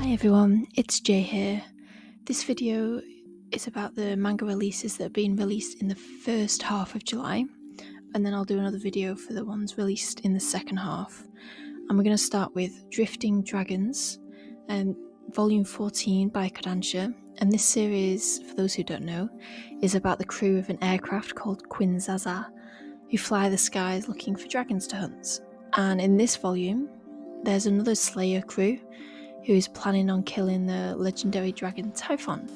Hi everyone, it's Jay here. This video is about the manga releases that have been released in the first half of July, and then I'll do another video for the ones released in the second half. And we're going to start with Drifting Dragons, Volume 14 by Kodansha. And this series, for those who don't know, is about the crew of an aircraft called Quinzaza, who fly the skies looking for dragons to hunt. And in this volume, there's another Slayer crew who is planning on killing the legendary dragon Typhon.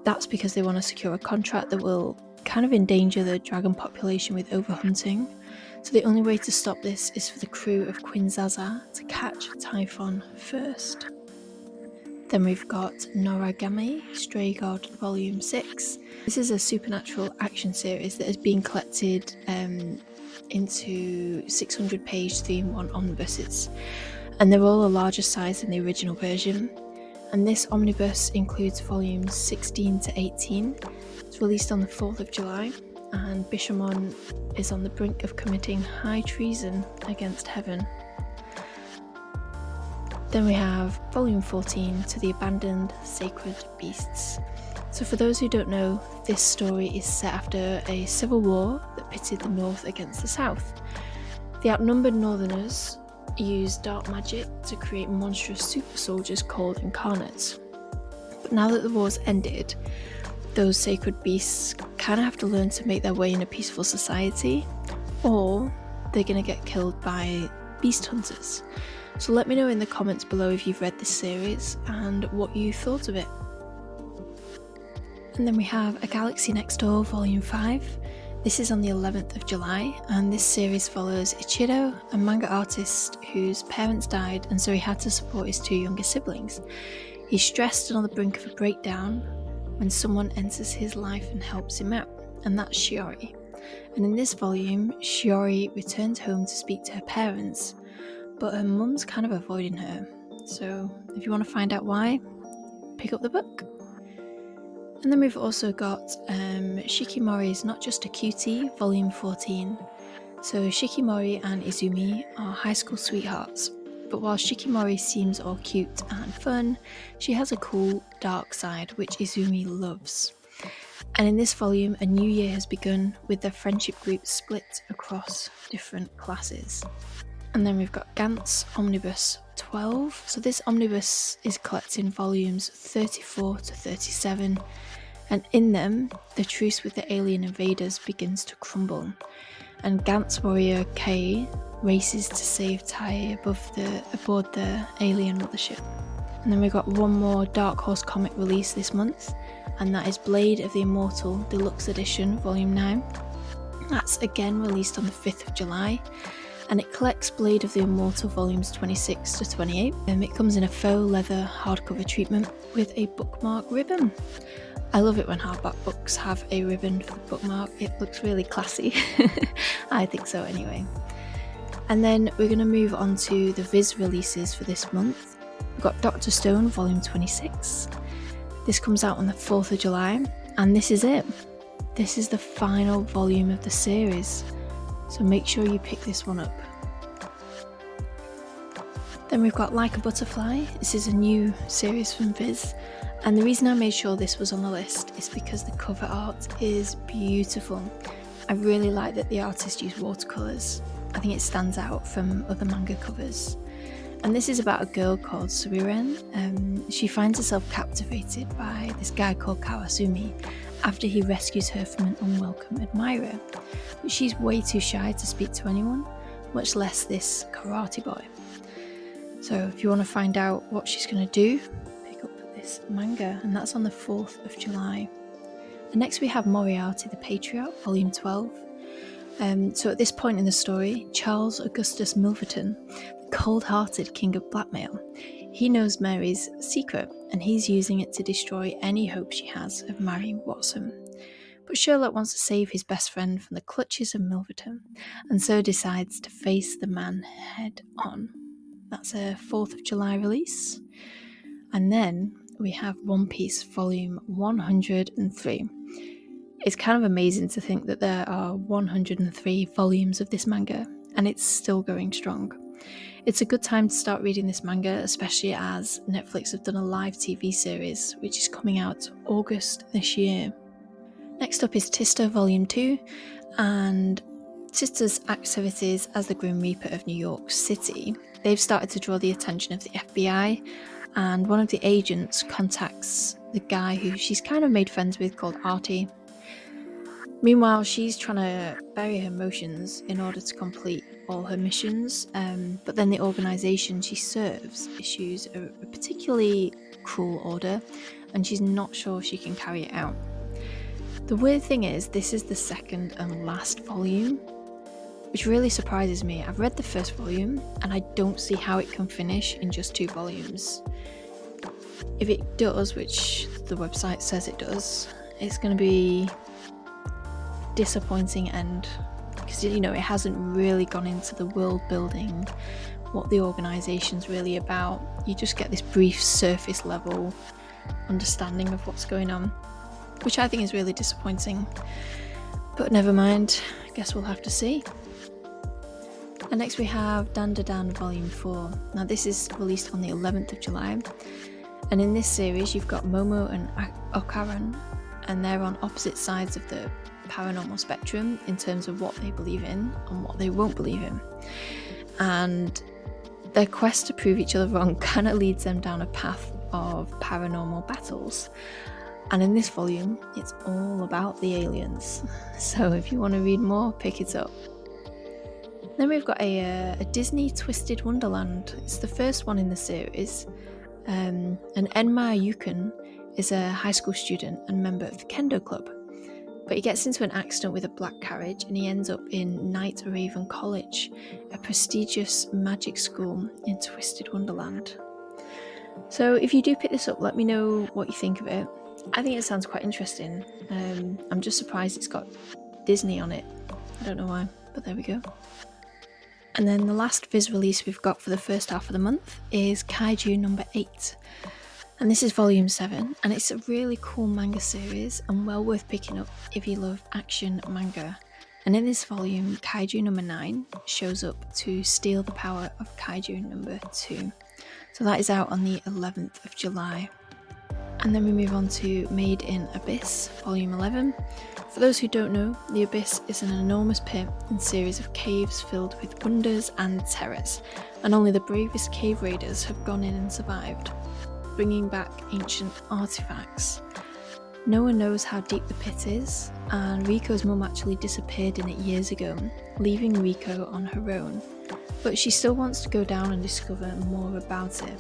That's because they want to secure a contract that will kind of endanger the dragon population with overhunting. So the only way to stop this is for the crew of Quinzaza to catch Typhon first. Then we've got Noragami, Stray God Volume 6. This is a supernatural action series that has been collected into 600-page 3-in-1 omnibuses, and they're all a larger size than the original version. And this omnibus includes volumes 16 to 18. It's released on the 4th of July, and Bishamon is on the brink of committing high treason against heaven. Then we have volume 14, To the Abandoned Sacred Beasts. So for those who don't know, this story is set after a civil war that pitted the North against the South. The outnumbered Northerners used dark magic to create monstrous super soldiers called incarnates. But now that the war's ended, those sacred beasts kind of have to learn to make their way in a peaceful society, or they're going to get killed by beast hunters. So let me know in the comments below if you've read this series and what you thought of it. And then we have A Galaxy Next Door Volume 5. This is on the 11th of July, and this series follows Ichiro, a manga artist whose parents died, and so he had to support his two younger siblings. He's stressed and on the brink of a breakdown when someone enters his life and helps him out, and that's Shiori. And in this volume, Shiori returns home to speak to her parents, but her mum's kind of avoiding her. So if you want to find out why, pick up the book. And then we've also got Shikimori's Not Just a Cutie, Volume 14. So Shikimori and Izumi are high school sweethearts, but while Shikimori seems all cute and fun, she has a cool, dark side which Izumi loves. And in this volume, a new year has begun with their friendship group split across different classes. And then we've got Gantz Omnibus 12. So this omnibus is collecting volumes 34 to 37, and in them, the truce with the alien invaders begins to crumble, and Gantz Warrior K races to save Tai aboard the alien mothership. And then we've got one more Dark Horse comic release this month, and that is Blade of the Immortal Deluxe Edition Volume 9. That's again released on the 5th of July. And it collects Blade of the Immortal volumes 26 to 28. It comes in a faux leather hardcover treatment with a bookmark ribbon. I love it when hardback books have a ribbon for the bookmark. It looks really classy. I think so anyway. And then we're going to move on to the Viz releases for this month. We've got Dr. Stone volume 26. This comes out on the 4th of July, and this is it. This is the final volume of the series, so make sure you pick this one up. Then we've got Like a Butterfly. This is a new series from Viz, and the reason I made sure this was on the list is because the cover art is beautiful. I really like that the artist used watercolours. I think it stands out from other manga covers. And this is about a girl called Suiren. She finds herself captivated by this guy called Kawasumi after he rescues her from an unwelcome admirer. But she's way too shy to speak to anyone, much less this karate boy. So if you want to find out what she's going to do, pick up this manga, and that's on the 4th of July. And next we have Moriarty the Patriot, Volume 12. So at this point in the story, Charles Augustus Milverton, the cold-hearted king of blackmail, he knows Mary's secret, and he's using it to destroy any hope she has of marrying Watson. But Sherlock wants to save his best friend from the clutches of Milverton, and so decides to face the man head on. That's a 4th of July release. And then we have One Piece Volume 103. It's kind of amazing to think that there are 103 volumes of this manga, and it's still going strong. It's a good time to start reading this manga, especially as Netflix have done a live TV series which is coming out August this year. Next up is Tisto Volume 2, and Tisto's activities as the Grim Reaper of New York City, they've started to draw the attention of the FBI, and one of the agents contacts the guy who she's kind of made friends with called Artie. Meanwhile, she's trying to bury her emotions in order to complete all her missions, but then the organisation she serves issues a particularly cruel order, and she's not sure she can carry it out. The weird thing is, this is the second and last volume, which really surprises me. I've read the first volume, and I don't see how it can finish in just 2 volumes. If it does, which the website says it does, it's going to be disappointing end, because it hasn't really gone into the world building, what the organisation's really about. You just get this brief surface level understanding of what's going on, which I think is really disappointing, but never mind, I guess we'll have to see. And next we have Dan Da Dan Volume 4. Now this is released on the 11th of July, and in this series you've got Momo and Okaran, and they're on opposite sides of the paranormal spectrum in terms of what they believe in and what they won't believe in, and their quest to prove each other wrong kind of leads them down a path of paranormal battles. And in this volume it's all about the aliens, so if you want to read more, pick it up. Then we've got a Disney Twisted Wonderland. It's the first one in the series, and Enma Yukon is a high school student and member of the Kendo Club. But he gets into an accident with a black carriage and he ends up in Night Raven College, a prestigious magic school in Twisted Wonderland. So if you do pick this up, let me know what you think of it. I think it sounds quite interesting. I'm just surprised it's got Disney on it. I don't know why, but there we go. And then the last Viz release we've got for the first half of the month is Kaiju number 8. And this is volume 7, and it's a really cool manga series and well worth picking up if you love action manga. And in this volume, Kaiju number 9 shows up to steal the power of Kaiju number 2. So that is out on the 11th of July. And then we move on to Made in Abyss, volume 11. For those who don't know, the Abyss is an enormous pit and series of caves filled with wonders and terrors, and only the bravest cave raiders have gone in and survived, bringing back ancient artifacts. No one knows how deep the pit is, and Riko's mum actually disappeared in it years ago, leaving Riko on her own, but she still wants to go down and discover more about it.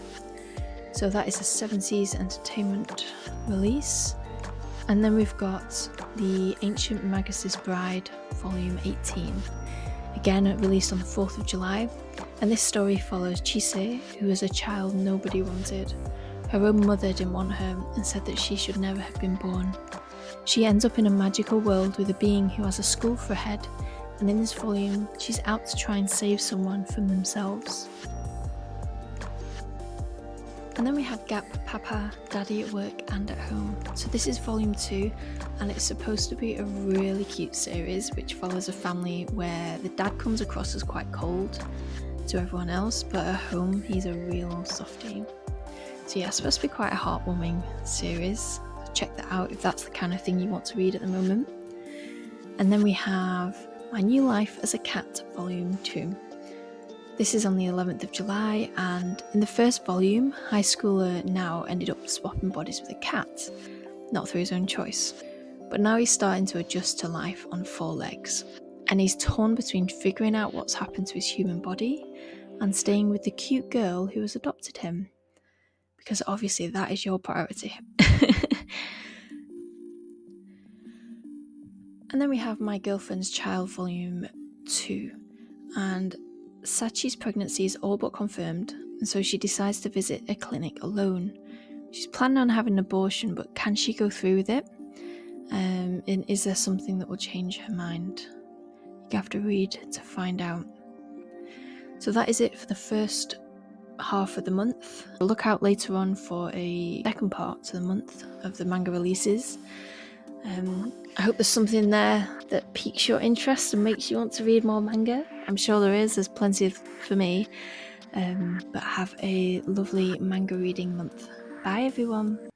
So that is a 7 Seas Entertainment release. And then we've got the Ancient Magus' Bride, volume 18. Again, released on the 4th of July. And this story follows Chise, who was a child nobody wanted. Her own mother didn't want her and said that she should never have been born. She ends up in a magical world with a being who has a skull for a head, and in this volume, she's out to try and save someone from themselves. And then we have Gap, Papa, Daddy at Work and at Home. So this is volume 2, and it's supposed to be a really cute series which follows a family where the dad comes across as quite cold to everyone else, but at home he's a real softie. So yeah, it's supposed to be quite a heartwarming series. So check that out if that's the kind of thing you want to read at the moment. And then we have My New Life as a Cat, volume 2. This is on the 11th of July, and in the first volume, high schooler Now ended up swapping bodies with a cat, not through his own choice. But now he's starting to adjust to life on 4 legs, and he's torn between figuring out what's happened to his human body and staying with the cute girl who has adopted him. Because obviously that is your priority. And then we have My Girlfriend's Child, volume 2, and Sachi's pregnancy is all but confirmed, and so she decides to visit a clinic alone. She's planning on having an abortion, but can she go through with it? And is there something that will change her mind? You have to read to find out. So that is it for the first half of the month. Look out later on for a second part to the month of the manga releases. I hope there's something there that piques your interest and makes you want to read more manga. I'm sure there is. There's plenty for me. But have a lovely manga reading month. Bye, everyone.